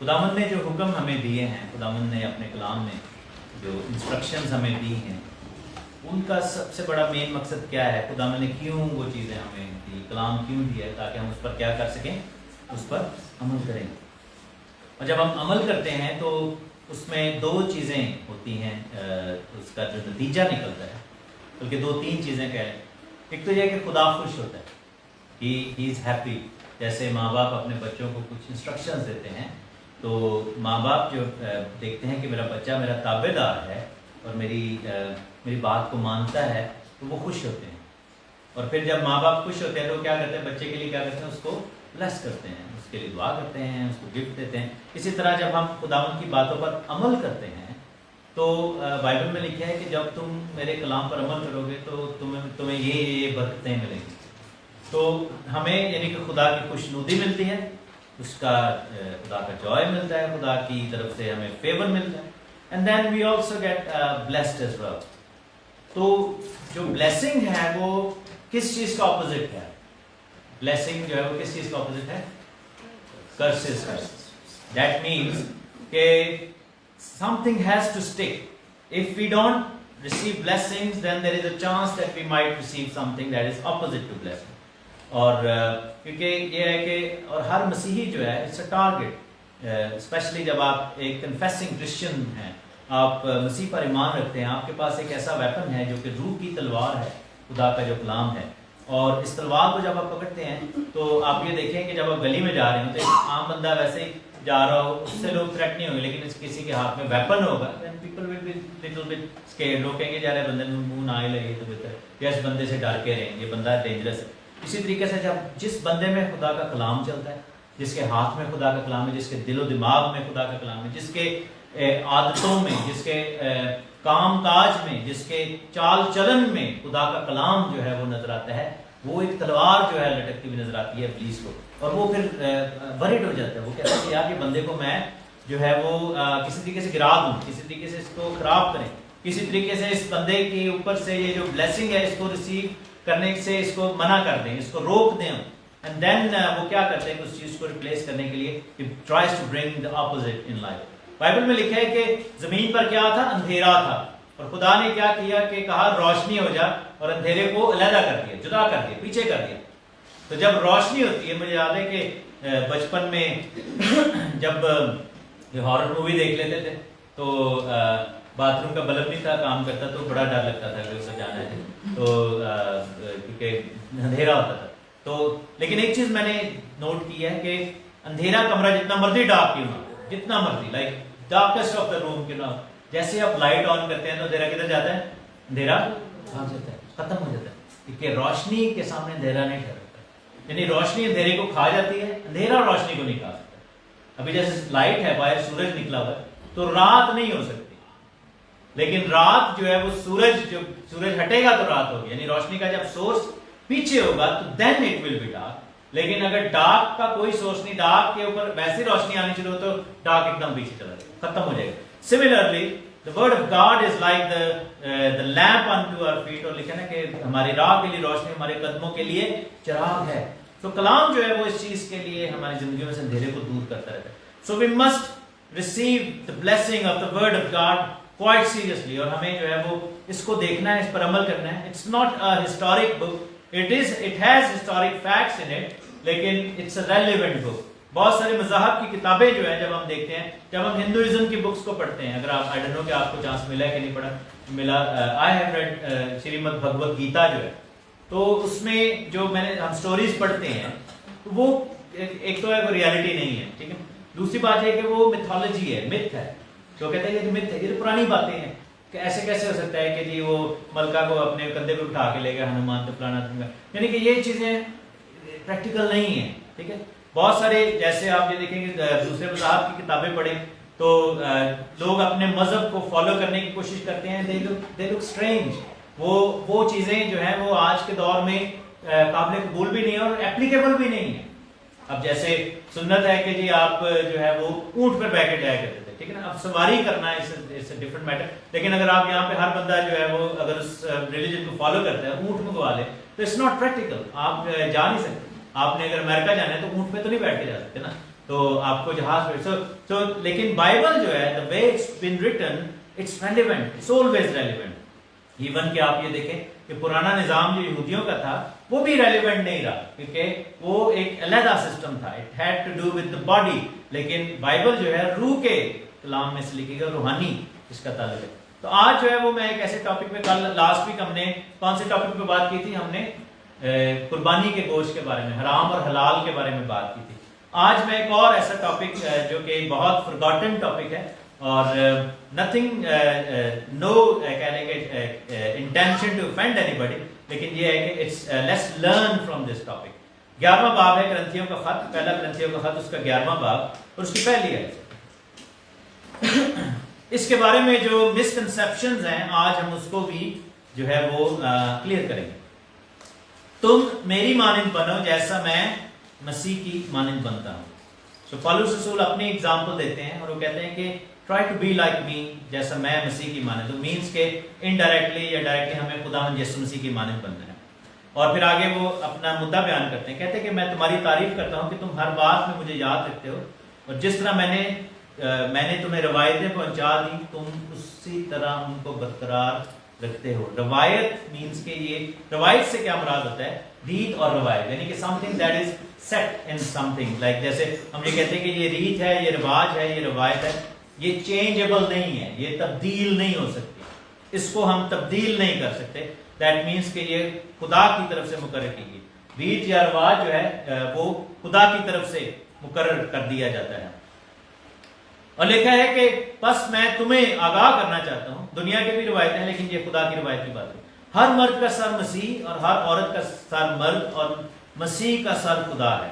خداوند نے جو حکم ہمیں دیے ہیں، خداوند نے اپنے کلام میں جو انسٹرکشنز ہمیں دی ہیں، ان کا سب سے بڑا مین مقصد کیا ہے؟ خداوند نے کیوں وہ چیزیں ہمیں دی، کلام کیوں دیا ہے؟ تاکہ ہم اس پر کیا کر سکیں، اس پر عمل کریں۔ اور جب ہم عمل کرتے ہیں تو اس میں دو چیزیں ہوتی ہیں، اس کا جو نتیجہ نکلتا ہے، بلکہ دو تین چیزیں کہہ لیں۔ ایک تو یہ کہ خدا خوش ہوتا ہے، ہی از ہیپی۔ جیسے ماں باپ اپنے بچوں کو کچھ انسٹرکشنز دیتے ہیں تو ماں باپ جو دیکھتے ہیں کہ میرا بچہ میرا تابع دار ہے اور میری بات کو مانتا ہے تو وہ خوش ہوتے ہیں۔ اور پھر جب ماں باپ خوش ہوتے ہیں تو کیا کرتے ہیں؟ بچے کے لیے کیا کرتے ہیں؟ اس کو بلیس کرتے ہیں، اس کے لیے دعا کرتے ہیں، اس کو گفٹ دیتے ہیں۔ اسی طرح جب ہم خداوند کی باتوں پر عمل کرتے ہیں تو بائبل میں لکھا ہے کہ جب تم میرے کلام پر عمل کرو گے تو تمہیں یہ برکتیں ملیں گی۔ تو ہمیں یعنی کہ خدا کی خوشنودی ملتی ہے، اس کا خدا کا جوائے ملتا ہے، خدا کی طرف سے ہمیں فیور ملتا ہے، and then we also get blessed as well. تو جو بلیسنگ ہے وہ کس چیز کا اپوزٹ ہے؟ بلیسنگ جو ہے وہ کس چیز کا اپوزٹ ہے؟ کرسز کا۔ دیٹ مینس کہ something has to stick. If we don't receive blessings, then there is a chance that we might receive something that is opposite to blessing. اور کیونکہ یہ ہے کہ اور ہر مسیحی جو ہے اٹس اے ٹارگیٹ، اسپیشلی جب آپ ایک کنفیسنگ کرسچن ہیں، آپ مسیح پر ایمان رکھتے ہیں، آپ کے پاس ایک ایسا ویپن ہے جو کہ روح کی تلوار ہے، خدا کا جو کلام ہے۔ اور اس تلوار کو جب آپ پکڑتے ہیں تو آپ یہ دیکھیں کہ جب آپ گلی میں جا رہے ہیں تو ایک عام بندہ ویسے ہی جا رہا ہو، اس سے لوگ تھریٹ نہیں ہوں گے، لیکن کسی کے ہاتھ میں ویپن ہوگا then people will be little bit scared. لوگ کہیں گے جا رہے بندے منہ نہ ہی لگے تو بہتر ہے، یا اس بندے سے ڈر کے رہیں، یہ بندہ ڈینجرس ہے۔ اسی طریقے سے جب جس بندے میں خدا کا کلام چلتا ہے، جس کے ہاتھ میں خدا کا کلام ہے، جس کے دل و دماغ میں خدا کا کلام ہے، جس کے عادتوں میں، جس کے کام کاج میں، جس کے چال چلن میں خدا کا کلام جو ہے وہ نظر آتا ہے، وہ ایک تلوار جو ہے لٹکتی ہوئی نظر آتی ہے ابلیس کو، اور وہ پھر ورڈ ہو جاتا ہے۔ وہ کہتا ہے کہ یار یہ بندے کو میں جو ہے وہ کسی طریقے سے گرا دوں، کسی طریقے سے اس کو خراب کریں، کسی طریقے سے اس بندے کے اوپر سے یہ جو بلیسنگ ہے اس کو ریسیو کرنے سے اس کو منع کر دیں، اس کو روک دیں۔ اینڈ دین وہ کیا کرتے ہیں کہ اس چیز کو ریپلیس کرنے کے لیے he tries to bring the opposite in life۔ Bible میں لکھا ہے کہ زمین پر کیا تھا؟ اندھیرا تھا، اور خدا نے کیا کیا کہ کہا روشنی ہو جا، اور اندھیرے کو علیحدہ کر دیا، جدا کر دیا، پیچھے کر دیا۔ تو جب روشنی ہوتی ہے، مجھے یاد ہے کہ بچپن میں جب ہارر مووی دیکھ لیتے تھے تو باتھ روم کا بلب نہیں تھا کام کرتا تو بڑا ڈر لگتا تھا کہ اسے جانا ہے تو کیونکہ اندھیرا ہوتا تھا۔ تو لیکن ایک چیز میں نے نوٹ کی ہے کہ اندھیرا کمرہ جتنا مرضی ڈارک کیوں نہ، جتنا مرضی لائک ڈارکسٹ آف دا روم کیوں نہ، جیسے آپ لائٹ آن کرتے ہیں تو اندھیرا کدھر جاتا ہے؟ اندھیرا بھاگ جاتا ہے، ختم ہو جاتا ہے، کیونکہ روشنی کے سامنے اندھیرا نہیں ٹھہرتا۔ یعنی روشنی اندھیرے کو کھا جاتی ہے، اندھیرا روشنی کو نہیں کھا سکتا۔ ابھی جیسے لائٹ ہے، باہر سورج نکلا ہوا ہے تو رات نہیں ہو سکتی، لیکن رات جو ہے وہ سورج ہٹے گا تو رات ہوگی، یعنی روشنی کا جب سورس پیچھے ہوگا تو then it will be dark. لیکن اگر ڈارک کا کوئی سورس نہیں، ڈارک کے اوپر ویسی روشنی آنی شروع ہو تو ڈارک ایک دم پیچھے چلا جائے گا، ختم ہو جائے گا۔ Similarly the word of God is like the lamp unto our feet، اور لکھا ہے کہ ہماری راہ کے لیے روشنی، ہمارے قدموں کے لیے چراغ ہے۔ تو کلام جو ہے وہ اس چیز کے لیے ہماری زندگیوں میں سے اندھیرے کو دور کرتا رہتا ہے۔ So we must receive the blessing of the word of God quite seriously، اور ہمیں جو ہے وہ اس کو دیکھنا ہے، اس پر عمل کرنا ہے۔ It's not a historic book، it has historic facts in it، لیکن it's a relevant book۔ بہت سارے مذاہب کی کتابیں جو ہیں جب ہم دیکھتے ہیں، جب ہم ہندوازم کی بکس کو پڑھتے ہیں، اگر آپ I don't know کہ آپ کو چانس ملا ہے کہ نہیں پڑھا، ملا I have read Shrimad Bhagavad Gita جو ہے، تو اس میں جو ہم سٹوریز پڑھتے ہیں وہ ایک تو ہے وہ ریالٹی نہیں ہے، ٹھیک ہے، دوسری بات یہ کہ وہ میتھولوجی ہے، متھ ہے، جو کہتے ہیں کہ متھ ہے، یہ پرانی باتیں ہیں کہ ایسے کیسے ہو سکتا ہے کہ جی وہ ملکہ کو اپنے کندھے پہ اٹھا کے لے گیا ہنومان تو فلانا، یعنی کہ یہ چیزیں پریکٹیکل نہیں ہیں، ٹھیک ہے۔ بہت سارے جیسے آپ یہ دیکھیں کہ دوسرے مذاہب کی کتابیں پڑھیں تو لوگ اپنے مذہب کو فالو کرنے کی کوشش کرتے ہیں، they look strange، وہ چیزیں جو ہیں وہ آج کے دور میں قابل قبول بھی نہیں ہے اور اپلیکیبل بھی نہیں ہے۔ اب جیسے سنت ہے کہ جی آپ جو ہے وہ اونٹ پر بیٹھ کے جایا کرتے تھے، ٹھیک ہے نا، اب سواری کرنا ہے ڈفرنٹ میٹر، لیکن اگر آپ یہاں پہ ہر بندہ جو ہے وہ اگر اس ریلیجن کو فالو کرتا ہے اونٹ منگوا لے تو اٹس ناٹ پریکٹیکل، آپ جا نہیں سکتے۔ آپ نے اگر امریکہ جانا ہے تو اونٹ پہ تو نہیں بیٹھ کے جا سکتے نا، تو آپ کو جہاز پہ لیکن بائبل جو ہے the way it's been written it's relevant, it's always relevant. Even کہ آپ یہ دیکھیں کہ پرانا نظام جو یہودیوں کا تھا وہ بھی ریلیونٹ نہیں رہا کیونکہ وہ ایک علیحدہ سسٹم تھا. It had to do with the body. لیکن بائبل جو ہے روح کے کلام میں سے لکھی گئی, روحانی اس کا تعلق ہے. تو آج جو ہے وہ میں ایک ایسے ٹاپک پہ, کل لاسٹ ویک ہم نے کون سے ٹاپک پہ بات کی تھی, ہم نے قربانی کے گوشت کے بارے میں, حرام اور حلال کے بارے میں بات کی تھی. آج میں ایک اور ایسا ٹاپک جو کہ بہت فرگاٹن ٹاپک ہے اور نتھنگ نو کہہ لیں گے انٹینشن ٹو offend anybody, لیکن یہ ہے کہ it's let's learn from this topic. 11واں باب ہے کرنتھیوں کا خط, پہلا کرنتھیوں کا خط اس کا 11واں باب اور اس کی پہلی ہے. اس کے بارے میں جو مسکنسیپشنز ہیں آج ہم اس کو بھی جو ہے وہ کلیئر کریں گے. تم میری مانند بنو جیسا میں مسیح کی مانند بنتا ہوں. سو پالوس رسول اپنی اگزامپل دیتے ہیں اور وہ کہتے ہیں کہ try to be like me جیسا میں مسیح کی مانند ہوں. مینس کہ انڈائریکٹلی یا ڈائریکٹلی ہمیں خداوند یسوع مسیح کی مانند بننا ہے. اور پھر آگے وہ اپنا مدعا بیان کرتے ہیں, کہتے ہیں کہ میں تمہاری تعریف کرتا ہوں کہ تم ہر بات میں مجھے یاد رکھتے ہو اور جس طرح میں نے تمہیں روایتیں پہنچا دی تم اسی طرح ان کو برقرار رکھتے ہو. روایت مینس کہ یہ روایت سے کیا مراد ہوتا ہے, ریت اور روایت, یعنی کہ something that is set in something. Like جیسے ہم یہ کہتے ہیں کہ یہ ریت ہے, یہ رواج ہے, یہ روایت ہے, یہ چینجیبل نہیں ہے, یہ تبدیل نہیں ہو سکتی, اس کو ہم تبدیل نہیں کر سکتے. دیٹ مینس کہ یہ خدا کی طرف سے مقرر کی گئی. ریت یا رواج جو ہے وہ خدا کی طرف سے مقرر کر دیا جاتا ہے. اور لکھا ہے کہ بس میں تمہیں آگاہ کرنا چاہتا ہوں, دنیا کے بھی روایتیں ہیں لیکن یہ خدا کی روایت کی بات ہے. ہر مرد کا سر مسیح اور ہر عورت کا سر مرد اور مسیح کا سر خدا ہے.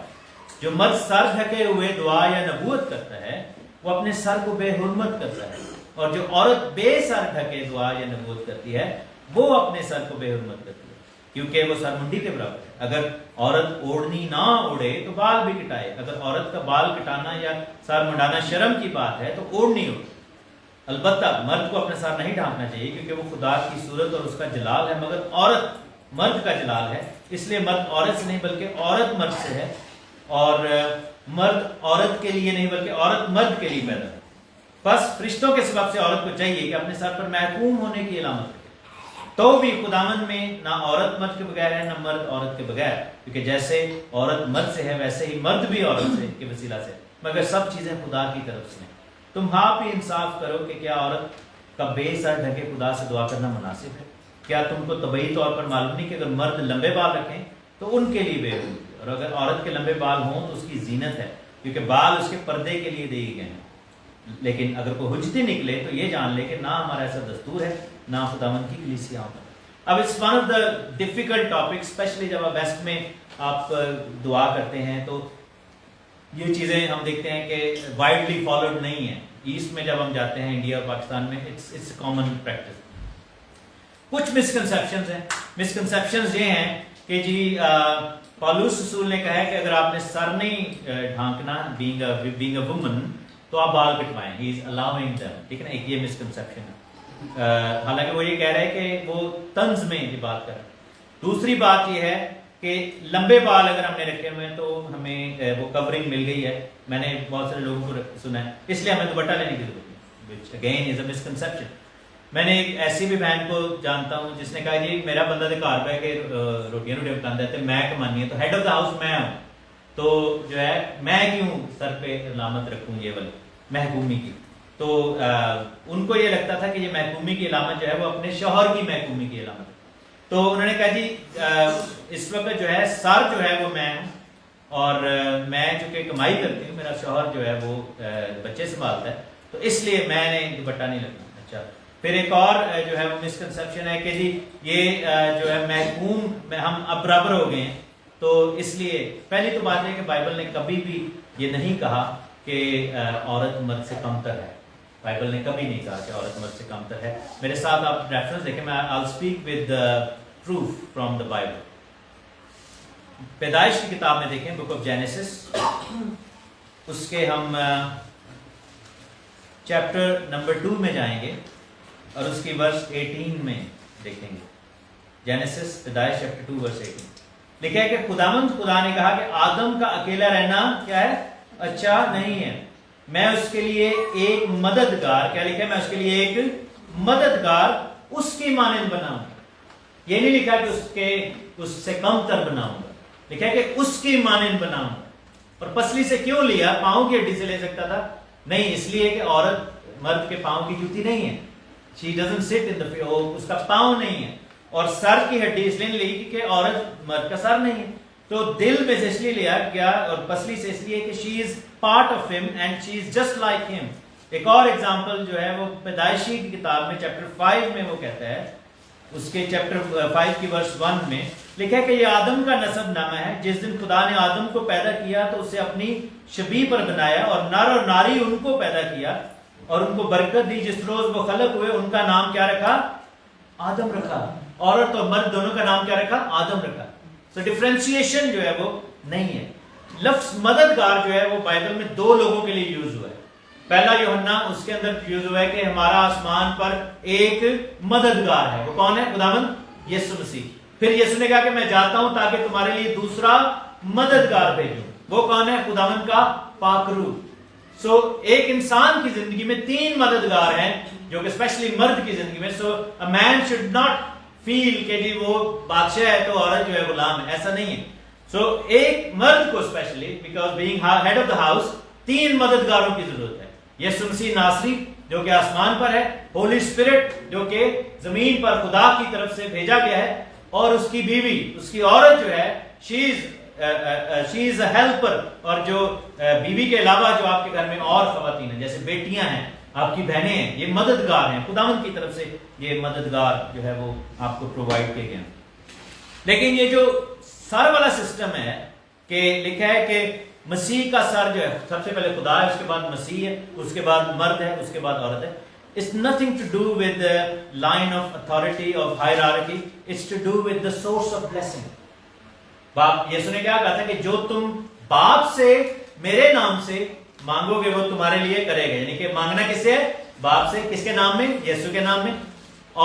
جو مرد سر ڈھکے ہوئے دعا یا نبوت کرتا ہے وہ اپنے سر کو بے حرمت کرتا ہے, اور جو عورت بے سر ڈھکے دعا یا نبوت کرتی ہے وہ اپنے سر کو بے حرمت کرتی ہے کیونکہ وہ سر منڈی کے برابر ہے. اگر عورت اوڑھنی نہ اوڑھے تو بال بھی کٹائے. اگر عورت کا بال کٹانا یا سر منڈانا شرم کی بات ہے تو اوڑھنی ہو. البتہ مرد کو اپنا سر نہیں ڈھانپنا چاہیے کیونکہ وہ خدا کی صورت اور اس کا جلال ہے, مگر عورت مرد کا جلال ہے. اس لیے مرد عورت سے نہیں بلکہ عورت مرد سے ہے, اور مرد عورت کے لیے نہیں بلکہ عورت مرد کے لیے پیدا ہے. بس فرشتوں کے سبب سے عورت کو چاہیے کہ اپنے سر پر محکوم ہونے کی علامت رکھے. تو بھی خداوند میں نہ عورت مرد کے بغیر ہے نہ مرد عورت کے بغیر, کیونکہ جیسے عورت مرد سے ہے ویسے ہی مرد بھی عورت سے کے وسیلہ سے, مگر سب چیزیں خدا کی طرف سے ہیں. تم آپ ہی انصاف کرو کہ کیا عورت کا بے سر ڈھکے خدا سے دعا کرنا مناسب ہے؟ کیا تم کو طبعی طور پر معلوم نہیں کہ اگر مرد لمبے بال رکھیں تو ان کے لیے بے حرمتی ہے, اور اگر عورت کے لمبے بال ہوں تو اس کی زینت ہے کیونکہ بال اس کے پردے کے لیے دیے گئے ہیں. لیکن اگر کوئی حجتی نکلے تو یہ جان لے کہ نہ ہمارا ایسا دستور ہے نہ خداوند کی کلیسیا ہوتا ہے. اب it's one of the difficult topic, especially جب آپ ویسٹ میں آپ دعا کرتے ہیں تو یہ چیزیں ہم دیکھتے ہیں کہ وائڈلی فالوڈ نہیں ہیں. ایسٹ میں جب ہم جاتے ہیں انڈیا اور پاکستان میں اٹس کامن پریکٹس. کچھ مسکنسیپشنز ہیں. مسکنسیپشنز یہ ہیں کہ جی پالوس رسول نے کہا ہے کہ اگر آپ نے سر نہیں ڈھانکنا بینگ اے وومن تو آپ بال کٹوائیں. ہی از الاؤنگ دیم, ٹھیک ہے نا, ایک یہ مسکنسیپشن ہے. حالانکہ وہ یہ کہہ رہے ہیں کہ وہ طنز میں یہ بات کر رہے ہیں. دوسری بات یہ ہے کہ لمبے بال اگر ہم نے رکھے ہوئے ہیں تو ہمیں وہ کورنگ مل گئی ہے. میں نے بہت سارے لوگوں کو سنا ہے اس لیے ہمیں دوپٹہ لینے کی ضرورت ہے, which again is a misconception. میں نے ایک ایسی بھی بہن کو جانتا ہوں جس نے کہا جی میرا بندہ تو گھر بہ کے روٹیاں پکاتا ہے تو میں کمانی ہے, تو ہیڈ آف دا ہاؤس میں ہوں, تو جو ہے میں کیوں سر پہ علامت رکھوں یہ والی محکومی کی. تو ان کو یہ لگتا تھا کہ یہ محکومی کی علامت جو ہے وہ اپنے شوہر کی محکومی کی علامت ہے. تو انہوں نے کہا جی اس وقت جو ہے سر جو ہے وہ میں ہوں, اور میں چونکہ کمائی کرتی ہوں, میرا شوہر جو ہے وہ بچے سنبھالتا ہے, تو اس لیے میں نے دوپٹہ نہیں لگنا. اچھا, پھر ایک اور جو ہے وہ مسکنسیپشن ہے کہ جی یہ جو ہے محکوم ہم اب برابر ہو گئے ہیں, تو اس لیے پہلی تو بات ہے کہ بائبل نے کبھی بھی یہ نہیں کہا کہ عورت مرد سے کمتر ہے. بائبل نے کبھی نہیں کہا کہ عورت مرد سے کمتر ہے. میرے ساتھ آپ ریفرنس دیکھیں, میں I'll speak with proof from the Bible. پیدائش کی کتاب میں دیکھیں, بک آف جینیسس, اس کے ہم چیپٹر نمبر 2 میں جائیں گے اور اس کی ورس 18 میں دیکھیں گے. جینیسس پیدائش چیپٹر 2 ورس 18 لکھا ہے کہ خداوند خدا نے کہا کہ آدم کا اکیلا رہنا کیا ہے اچھا نہیں ہے، میں اس کے لیے ایک مددگار، کیا لکھا ہے؟ میں اس کے لیے ایک مددگار اس کی مانند بناؤں گا. یہ نہیں لکھا کہ اس سے کم تر بناؤں گا، لکھا ہے کہ اس کی مانند بناؤں گا. اور پسلی سے کیوں لیا؟ پاؤں کی ہڈی سے لے سکتا تھا نہیں، اس لیے کہ عورت مرد کے پاؤں کی جوتی نہیں ہے. She doesn't sit in the field، اس کا پاؤں نہیں ہے. اور سر کی ہڈی اس لیے لی کہ عورت مرد کا سر نہیں ہے. تو دل میں سے اس لیے لیا گیا اور پسلی سے اس لیے کہ she is part of him and she is just like him. ایک اور ایگزامپل جو ہے وہ پیدائشی کی کتاب میں چیپٹر 5 میں وہ کہتا ہے، اس کے چیپٹر 5 کی ورس 1 میں لکھا ہے کہ یہ آدم کا نسب نامہ ہے. جس دن خدا نے آدم کو پیدا کیا تو اسے اپنی شبیہ پر بنایا اور نر اور ناری ان کو پیدا کیا اور ان کو برکت دی. جس روز وہ خلق ہوئے ان کا نام کیا رکھا؟ آدم رکھا. عورت اور مرد دونوں کا نام کیا رکھا؟ آدم رکھا. سو ڈفرینسیشن جو ہے وہ نہیں ہے. لفظ مددگار جو ہے وہ بائبل میں دو لوگوں کے لیے یوز ہوا ہے. پہلا یوحنا اس کے اندر یوز ہوا ہے کہ ہمارا آسمان پر ایک مددگار ہے. وہ کون ہے؟ خداوند یسوع مسیح. پھر یسوع نے کہا کہ میں جاتا ہوں تاکہ تمہارے لیے دوسرا مددگار بھیجوں. وہ کون ہے؟ خداوند کا پاک روح. سو ایک انسان کی زندگی میں تین مددگار ہیں جو کہ اسپیشلی مرد کی زندگی میں. سو a man should not feel کہ جی وہ بادشاہ ہے تو عورت جو ہے غلام ہے، ایسا نہیں ہے. سو ایک مرد کو especially because being head of the house تین مددگاروں کی ضرورت ہے. یسوع مسیح ناصری جو کہ آسمان پر ہے، ہولی اسپرٹ جو کہ زمین پر خدا کی طرف سے بھیجا گیا ہے، اور اس کی بیوی، اس کی عورت جو ہے شی از اے ہیلپر. اور جو بیوی کے علاوہ جو آپ کے گھر میں اور خواتین ہیں جیسے بیٹیاں ہیں، آپ کی بہنیں ہیں، یہ مددگار ہیں. خداوند کی طرف سے یہ مددگار جو ہے وہ آپ کو پرووائڈ کیے گئے. لیکن یہ جو سر والا سسٹم ہے کہ لکھا ہے کہ مسیح کا سر جو ہے سب سے پہلے خدا ہے، اس کے بعد مسیح ہے، اس کے بعد مرد ہے، اس کے بعد عورت ہے. It's nothing to do with the line of authority of hierarchy. It's to do with the source of blessing. باپ یسوع نے کیا کہا تھا کہ جو تم باپ سے میرے نام سے مانگو گے وہ تمہارے لیے کرے گا. یعنی کہ مانگنا کس سے ہے؟ باپ سے. کس کے نام میں؟ یسوع کے نام میں.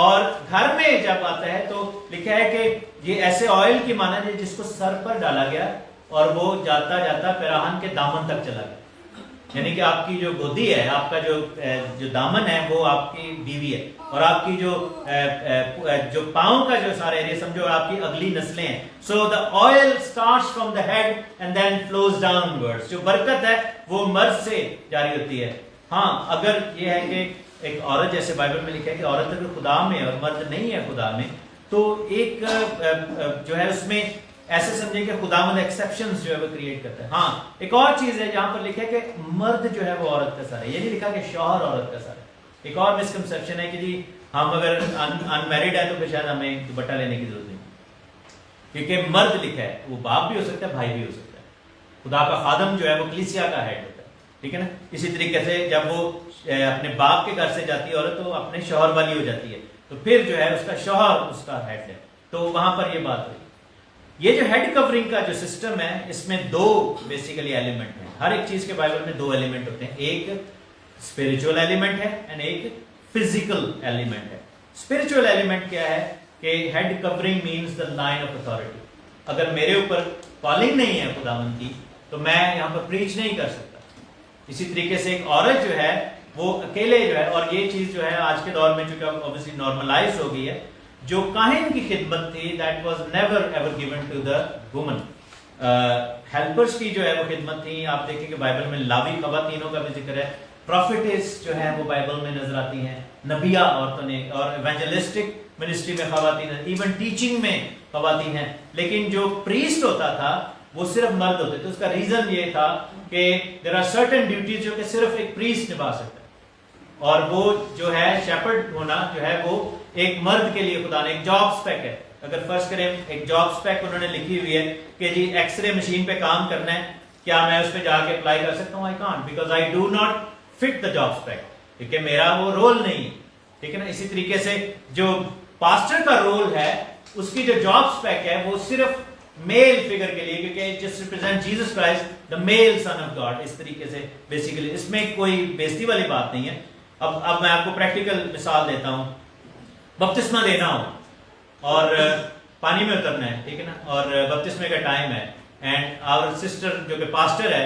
اور گھر میں جب آتا ہے تو لکھا ہے کہ یہ ایسے آئل کی مانند ہے جس کو سر پر ڈالا گیا اور وہ جاتا جاتا پیراہن کے دامن تک چلا گیا. یعنی کہ آپ کی جو گودی ہے، آپ کا جو دامن ہے وہ آپ کی بیوی ہے، اور آپ کی جو پاؤں کا جو سارا ایریا سمجھو آپ کی اگلی نسلیں ہیں. So the oil starts from the head and then flows downwards. جو برکت ہے وہ مرد سے جاری ہوتی ہے. ہاں اگر یہ ہے کہ ایک عورت، جیسے بائبل میں لکھا ہے کہ عورت اگر خدا میں اور مرد نہیں ہے خدا میں، تو ایک جو ہے اس میں ایسے سمجھیں کہ خداوند ایکسیپشنز جو ہے وہ کریٹ کرتا ہے. ہاں ایک اور چیز ہے جہاں پر لکھا ہے کہ مرد جو ہے وہ عورت کا سر ہے. یہ نہیں لکھا کہ شوہر عورت کا سر ہے. ایک اور مسکنسیپشن ہے کہ جی ہم اگر انمیرڈ ہے تو پھر شاید ہمیں دوپٹہ لینے کی ضرورت نہیں، کیونکہ مرد لکھا ہے وہ باپ بھی ہو سکتا ہے، بھائی بھی ہو سکتا ہے. خدا کا خادم جو ہے وہ کلیسیا کا ہیڈ ہوتا ہے، ٹھیک ہے نا. اسی طریقے سے جب وہ اپنے باپ کے گھر سے جاتی ہے عورت تو اپنے شوہر والی ہو جاتی ہے، تو پھر جو ہے اس کا شوہر اس کا ہیڈ ہے. تو وہاں پر یہ بات ہوئی. یہ جو ہیڈ کورنگ کا جو سسٹم ہے اس میں دو بیسیکلی ایلیمنٹ ہیں. ہر ایک چیز کے بائبل میں دو ایلیمنٹ ہوتے ہیں. ایک اسپرچل ایلیمنٹ ہے اینڈ ایک فزیکل ایلیمنٹ ہے. اسپرچل ایلیمنٹ کیا ہے کہ head covering means the line of authority. اگر میرے اوپر کالنگ نہیں ہے خداوند کی تو میں یہاں پر پریچ نہیں کر سکتا. اسی طریقے سے ایک عورت جو ہے وہ اکیلے جو ہے، اور یہ چیز جو ہے آج کے دور میں چونکہ obviously نارملائز ہو گئی ہے، جو کاہن کی خدمت تھی that was never ever given to the woman. Helpers کی جو ہے وہ خدمت تھی. آپ دیکھیں کہ بائبل میں لاوی خواتینوں کا بھی ذکر ہے. پروفیٹس جو ہے وہ بائبل میں نظر آتی ہیں، نبیہ عورتوں نے، اور ایونجلسٹک منسٹری میں خواتین ہیں، ایون ٹیچنگ میں خواتین ہیں. لیکن جو پریسٹ ہوتا تھا وہ صرف مرد ہوتے تھے. اس کا ریزن یہ تھا کہ دیر آر سرٹن ڈیوٹیز جو کہ صرف ایک پریسٹ نبھا سکتا ہے، اور وہ جو ہے شیپرڈ ہونا جو ہے وہ ایک مرد کے لیے خدا نے ایک جاب اسپیک ہے. اگر فرض کریں ایک جاب اسپیک انہوں نے لکھی ہوئی ہے کہ جی ایکس رے مشین پہ کام کرنا ہے، کیا میں اس پہ جا کے اپلائی کر سکتا ہوں؟ I can't because I do not fit the job spec, کیونکہ میرا وہ رول نہیں ہے، ٹھیک ہے نا. اسی طریقے سے جو پاسٹر کا رول ہے اس کی جو جاب اسپیک ہے وہ صرف میل فگر کے لیے، کیونکہ just represent Jesus Christ the male son of God. اس طریقے سے بیسیکلی اس میں کوئی بےزتی والی بات نہیں ہے. اب میں آپ کو پریکٹیکل مثال دیتا ہوں. بپتسمہ دینا ہو اور پانی میں اترنا ہے، ٹھیک ہے نا، اور بپتسمے کا ٹائم ہے، اینڈ آور سسٹر جو کہ پاسٹر ہے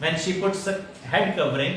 When she puts head covering,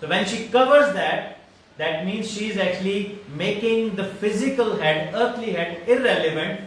So when she covers that means she is actually making the physical head, earthly head irrelevant.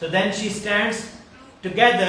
So then she stands together,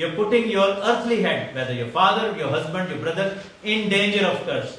you're putting your earthly head, whether your father, your husband, your brother, in danger of curse।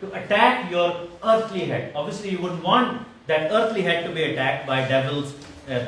to attack your earthly head। Obviously you wouldn't want that earthly head to be attacked by devil's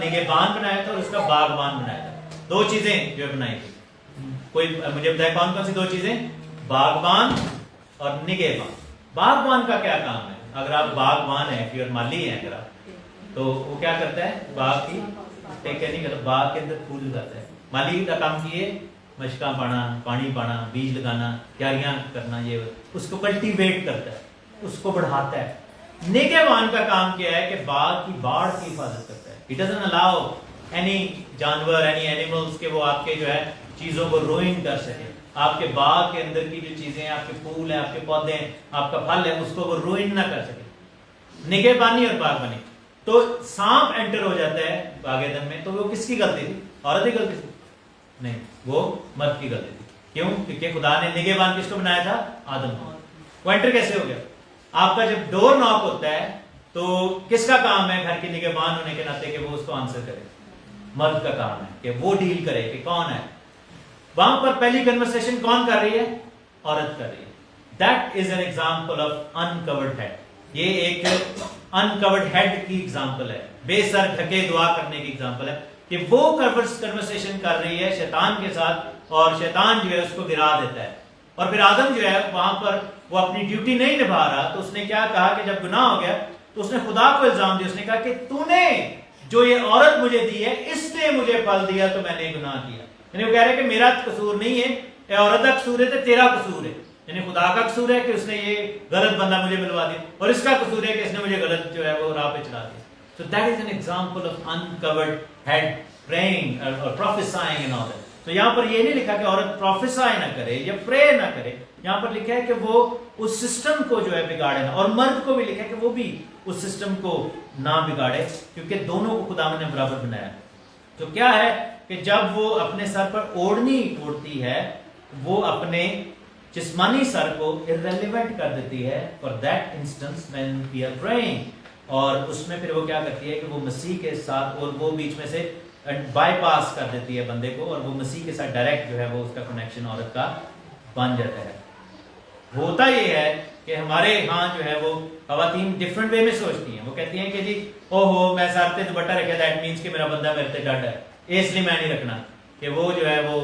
نگہبان بنایا تھا اور اس کا باغبان بنایا تھا. دو چیزیں جو بنائی تھی. کوئی مجھے بتائے کون کون سی دو چیزیں؟ باغبان اور نگہبان. باغبان کا کیا کام ہے؟ اگر آپ باغبان ہیں پھر مالی ہیں اگر آپ, تو وہ کیا کرتا ہے؟ باغ کی ٹیک کیئر نہیں کرتا, باغ کے اندر پھول لگاتا ہے. مالی کا کام کیے مشکاں پانا, پانی پانا, بیج لگانا, کیاریاں کرنا, یہ اس کو کلٹیویٹ کرتا ہے, اس کو بڑھاتا ہے. نگہبان کا کام کیا ہے کہ باغ کی باڑ کی حفاظت کرتا ہے. He doesn't allow any جانور, any animals کہ وہ آپ کے جو ہے چیزوں کو روئن کر سکے. آپ کے باغ کے اندر کی جو چیزیں ہیں, آپ کے پھول ہیں, آپ کے پودے ہیں, آپ کا پھل ہے, اس کو وہ روئن نہ کر سکے. نگہبانی اور باغبانی. تو سانپ انٹر ہو جاتا ہے باغ عدن میں, تو وہ کس کی غلطی تھی؟ عورت کی غلطی تھی؟ نہیں, وہ مرد کی غلطی تھی. کیوں؟ کیونکہ خدا نے نگہبان کس کو بنایا تھا؟ آدم کو. وہ انٹر کیسے ہو گیا؟ آپ کا جب ڈور ناک ہوتا ہے تو کس کا کام ہے گھر کے نگہبان ہونے کے ناطے کہ وہ اس کو آنسر کرے؟ مرد کا کام ہے کہ وہ ڈیل کرے کہ کون ہے. وہاں پر پہلی کنورسیشن کون کر رہی ہے؟ عورت کر رہی ہے. That is an example of uncovered head. یہ ایک انکورڈ ہیڈ کی ایگزامپل ہے, بے سر ڈھکے دعا کرنے کی ایگزامپل ہے کہ وہ کنورسیشن کر رہی ہے شیطان کے ساتھ, اور شیطان جو ہے اس کو گرا دیتا ہے. اور پھر آدم جو ہے وہاں پر وہ اپنی ڈیوٹی نہیں نبھا رہا, تو اس نے کیا کہا کہ جب گناہ ہو گیا تو اس نے خدا کو الزام دیا. اس نے کہا کہ تو نے جو یہ عورت مجھے دی ہے اس نے مجھے پھل دیا تو میں نے گناہ کیا. یعنی وہ کہہ رہے کہ میرا قصور نہیں ہے, اے عورت کا قصور ہے تو تیرا قصور ہے. یعنی خدا کا قصور ہے کہ اس نے یہ غلط بندہ مجھے ملوا دیا, اور اس کا قصور ہے کہ اس نے مجھے غلط جو ہے وہ راہ پہ چلا دیا. So that is an example of uncovered head praying or prophesying and all that. تو یہاں پر یہ نہیں لکھا کہ عورت پروفیسائی نہ کرے یا پرے نہ کرے, یہاں پر لکھا ہے کہ وہ اس سسٹم کو جو ہے بگاڑے نہ, اور مرد کو بھی لکھا ہے کہ وہ بھی اس سسٹم کو نہ بگاڑے, کیونکہ دونوں کو خدا نے برابر بنایا. تو کیا ہے کہ جب وہ اپنے سر پر اوڑھنی اوڑھتی ہے, وہ اپنے جسمانی سر کو irrelevant کر دیتی ہے for that instance when we are praying. اور اس میں پھر وہ کیا کرتی ہے کہ وہ مسیح کے ساتھ, اور وہ بیچ میں سے بائی پاس کر دیتی ہے بندے کو, اور وہ مسیح کے ساتھ ڈائریکٹ جو ہے وہ اس کا کنیکشن عورت کا بن جاتا ہے. ہوتا یہ ہے کہ ہمارے ہاں جو ہے وہ خواتین ڈفرینٹ وے میں سوچتی ہیں. وہ کہتی ہیں کہ جی او ہو میں سر پہ دوپٹہ رکھا, دیٹ مینس کہ میرا بندہ میرے سے ڈٹ ہے, اس لیے میں نہیں رکھنا, کہ وہ جو ہے وہ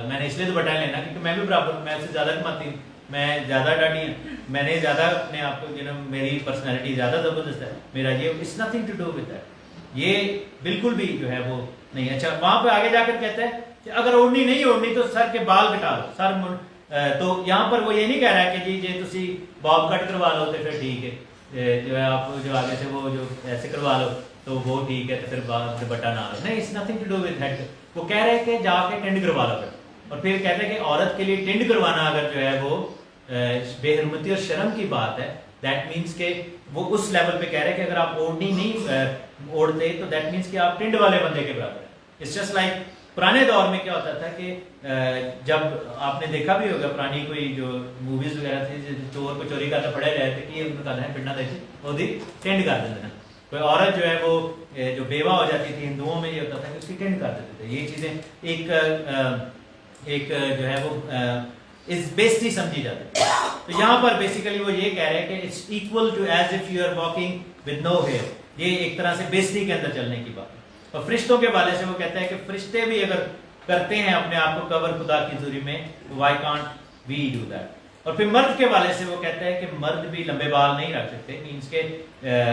میں نے اس لیے دوپٹہ لینا کیونکہ میں بھی برابر, میں اس سے زیادہ کماتی ہوں, میں زیادہ ڈاٹی ہوں, میں نے زیادہ اپنے آپ کو میری پرسنالٹی زیادہ زبردست ہے, میرا یہ it's nothing to do with that. یہ بالکل بھی جو ہے وہ نہیں. اچھا وہاں پہ آگے جا کر کہتا ہے کہ اگر اوڑھنی نہیں اوڑھنی تو سر کے بال کٹا لو, سر تو یہاں پر وہ یہ نہیں کہہ رہا ہے کہ جی تسی باب کٹ کروا لو تو پھر ٹھیک ہے, جو ہے آپ جو آگے سے وہ جو ایسے کروا لو تو وہ ٹھیک ہے, تو پھر دوپٹہ نہ لو. نہیں, it's nothing to do with that. وہ کہہ رہے کہ جا کے ٹینڈ کروا لو پھر, اور پھر کہتے ہیں کہ عورت کے لیے ٹینڈ کروانا اگر جو ہے وہ بے حرمتی اور شرم کی بات ہے, دیٹ مینس کہ وہ اس لیول پہ کہہ رہے ہیں کہ اگر آپ اوڑھنی نہیں اوڑھتے تو دیٹ مینس کہ آپ ٹینڈ والے بندے کے برابر ہیں. اٹس جسٹ لائک پرانے دور میں کیا ہوتا تھا کہ جب آپ نے دیکھا بھی ہوگا پرانی کوئی جو موویز وغیرہ تھی, چور کو چوری کرتے پڑے رہے تھے کہ ان کا ہے پڑنا دیکھے وہ ٹینڈ کر دیتے ہیں. کوئی عورت جو ہے وہ جو بیوہ ہو جاتی تھی, ہندوؤں میں یہ ہوتا تھا کہ اس کی ٹینڈ کر دیتے تھے. یہ چیزیں ایک جو ہے وہ اس بیسٹی سمجھی جاتی ہے. تو یہاں پر بیسیکلی وہ یہ کہہ رہے ہیں کہ it's equal to as if you are walking with no hair. یہ ایک طرح سے بیسٹی کے اندر چلنے کی بات ہے. اور فرشتوں کے والے سے وہ کہتا ہے کہ فرشتے بھی اگر کرتے ہیں اپنے آپ کو کور خدا کی حضوری میں, why can't we do that. اور پھر مرد کے والے سے وہ کہتا ہے کہ مرد بھی لمبے بال نہیں رکھ سکتے, مینس کہ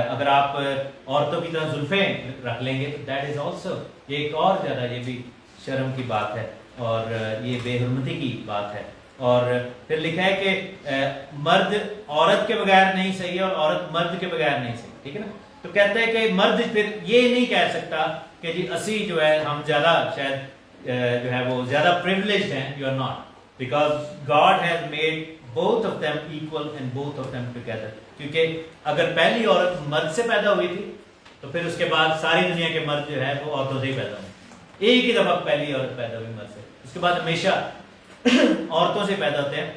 اگر آپ عورتوں کی طرح زلفیں رکھ لیں گے تو دیٹ از آلسو یہ ایک اور زیادہ یہ بھی شرم کی بات ہے, اور یہ بے حرمتی کی بات ہے. اور پھر لکھا ہے کہ مرد عورت کے بغیر نہیں صحیح ہے اور عورت مرد کے بغیر نہیں صحیح, ٹھیک ہے نا. تو کہتا ہے کہ مرد پھر یہ نہیں کہہ سکتا کہ جی اسی جو ہے ہم زیادہ شاید جو ہے وہ زیادہ پریویلیجڈ ہیں. You are not, because God has made both of them equal and both of them together. کیونکہ اگر پہلی عورت مرد سے پیدا ہوئی تھی تو پھر اس کے بعد ساری دنیا کے مرد جو ہے وہ عورتوں سے ہی پیدا ہوئے. ایک ہی دفعہ پہلی عورت پیدا ہوئی مرد سے, اس کے بعد ہمیشہ عورتوں سے پیدا ہوتے ہیں.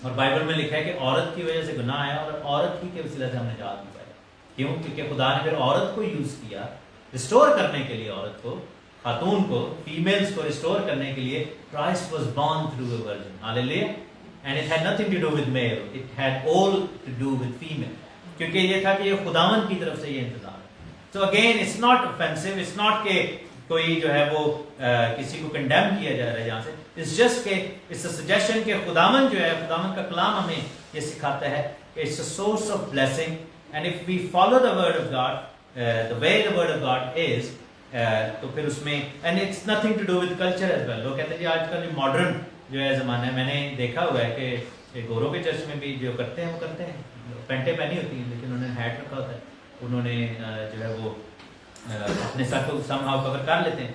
اور بائبل میں لکھا ہے کہ عورت کی وجہ سے گناہ آیا اور عورت ہی کے وسیلے سے ہم نے نجات پائی. کیوں؟ کیونکہ خدا نے پھر عورت کو یوز کیا ریسٹور کرنے کے لیے, عورت کو, خاتون کو, فیمیلز کو ریسٹور کرنے کے لیے. Christ was born through a virgin. Hallelujah. And it had nothing to do with male. It had all to do with female. کیونکہ یہ تھا کہ یہ خداوند کی طرف سے یہ انتظام So again, it's not offensive, it's not کہ کوئی جو ہے وہ کسی کو کنڈیم کیا جا رہا ہے یہاں سے. It's just کہ it's a suggestion کہ خداوند جو ہے, خداوند کا کلام ہمیں یہ سکھاتا ہے کہ it's a source of blessing, and if we follow the word of God, the way the word of God is, تو پھر اس میں, and it's nothing to do with culture as well. لوگ کہتے ہیں جی آج کل ماڈرن جو ہے زمانہ ہے, میں نے دیکھا ہوا ہے کہ گوروں کے چرچ میں بھی جو کرتے ہیں وہ کرتے ہیں, پینٹیں پہنی ہوتی ہیں لیکن انہوں نے ہیٹ رکھا ہوتا ہے, انہوں نے جو ہے وہ اپنے سر کو سم ہاؤ کور کر لیتے ہیں,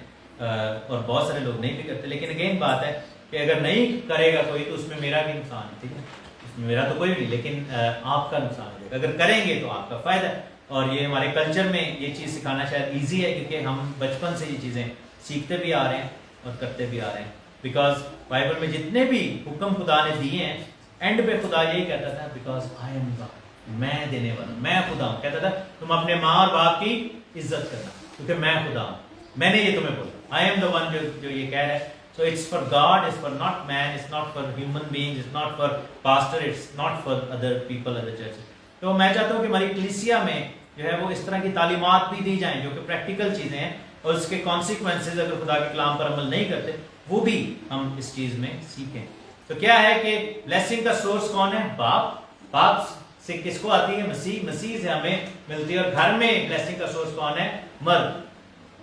اور بہت سارے لوگ نہیں بھی کرتے. لیکن اگین بات ہے کہ اگر نہیں کرے گا کوئی تو اس میں میرا بھی نقصان ہے, ٹھیک ہے, اس میں میرا تو کوئی بھی, لیکن آپ کا نقصان ہو جائے گا. اگر کریں گے تو آپ کا فائدہ ہے. اور یہ ہمارے کلچر میں یہ چیز سکھانا شاید ایزی ہے, کیونکہ ہم بچپن سے یہ چیزیں سیکھتے بھی آ رہے ہیں اور کرتے بھی آ رہے ہیں. بیکاز بائبل میں جتنے بھی حکم خدا نے دیے ہیں, اینڈ پہ خدا یہی کہتا تھا, بیکاز آئی ایم گاڈ, میں دینے والا ہوں, میں خدا ہوں. کہتا تھا تم اپنے ماں اور باپ کی عزت کرنا کیونکہ میں خدا ہوں, میں نے یہ تمہیں بولا, آئی ایم دا ون جو یہ کہہ رہا ہے. So it's for God, it's for not man, it's not for human beings, it's not for pastor, it's not for other people, other churches. تو میں چاہتا ہوں کہ ہماری کلیسیا میں جو ہے وہ اس طرح کی تعلیمات بھی دی جائیں جو کہ پریکٹیکل چیزیں ہیں, اور اس کے کانسیکوینسز اگر خدا کے کلام پر عمل نہیں کرتے وہ بھی ہم اس چیز میں سیکھیں. تو کیا ہے کہ بلیسنگ کا سورس کون ہے؟ باپ. باپ سے کس کو آتی ہے؟ مسیح. مسیح سے ہمیں ملتی ہے. اور گھر میں بلیسنگ کا سورس کون ہے؟ مرد,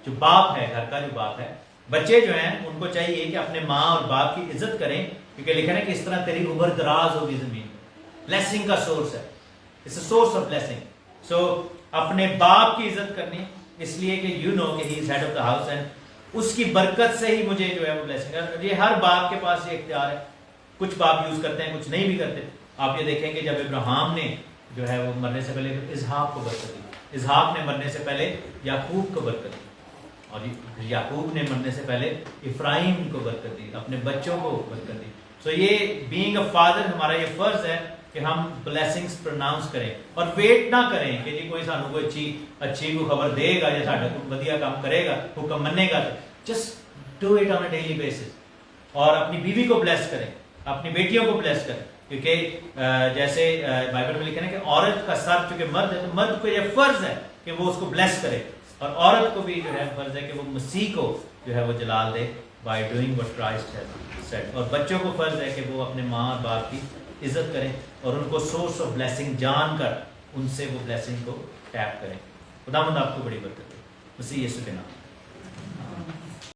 جو باپ ہے, گھر کا جو باپ ہے. بچے جو ہیں ان کو چاہیے کہ اپنے ماں اور باپ کی عزت کریں, کیونکہ لکھا ہے کہ اس طرح تیری عمر دراز ہوگی زمین. بلیسنگ کا سورس ہے, it's a source of blessing. So اپنے باپ کی عزت کرنی, اس لیے کہ یو نو کہ he is head of the house, and اس کی برکت سے ہی مجھے جو ہے وہ بلیسنگ ہے. یہ ہر باپ کے پاس یہ اختیار ہے. کچھ باپ یوز کرتے ہیں, کچھ نہیں بھی کرتے. آپ یہ دیکھیں کہ جب ابراہیم نے جو ہے وہ مرنے سے پہلے اسحاق کو برکت دی, اسحاق نے مرنے سے پہلے یعقوب کو برکت دی, اور یعقوب نے مرنے سے پہلے افراہیم کو برکت دی, اپنے بچوں کو برکت دی. سو یہ بینگ اے فادر ہمارا یہ فرض ہے کہ ہم بلیسنگز پروناؤنس کریں, اور ویٹ نہ کریں کہ جی کوئی سانو کوئی اچھی کو خبر دے گا یا ساڈا کوئی ودیا کام کرے گا, حکم منے گا. Just do it on a daily basis. اور اپنی بیوی کو بلیس کریں, اپنی بیٹیوں کو بلیس کریں, کیونکہ جیسے بائبل میں لکھا ہے کہ عورت کا سر چونکہ مرد ہے, تو مرد کو یہ فرض ہے کہ وہ اس کو بلیس کرے, اور عورت کو بھی جو ہے فرض ہے کہ وہ مسیح کو جو ہے وہ جلال دے by doing what Christ has said. اور بچوں کو فرض ہے کہ وہ اپنے ماں اور باپ کی عزت کریں اور ان کو سورس آف بلیسنگ جان کر ان سے وہ بلیسنگ کو ٹیپ کریں. خداوند آپ کو بڑی برکت دے. مسیح یسوع کے نام.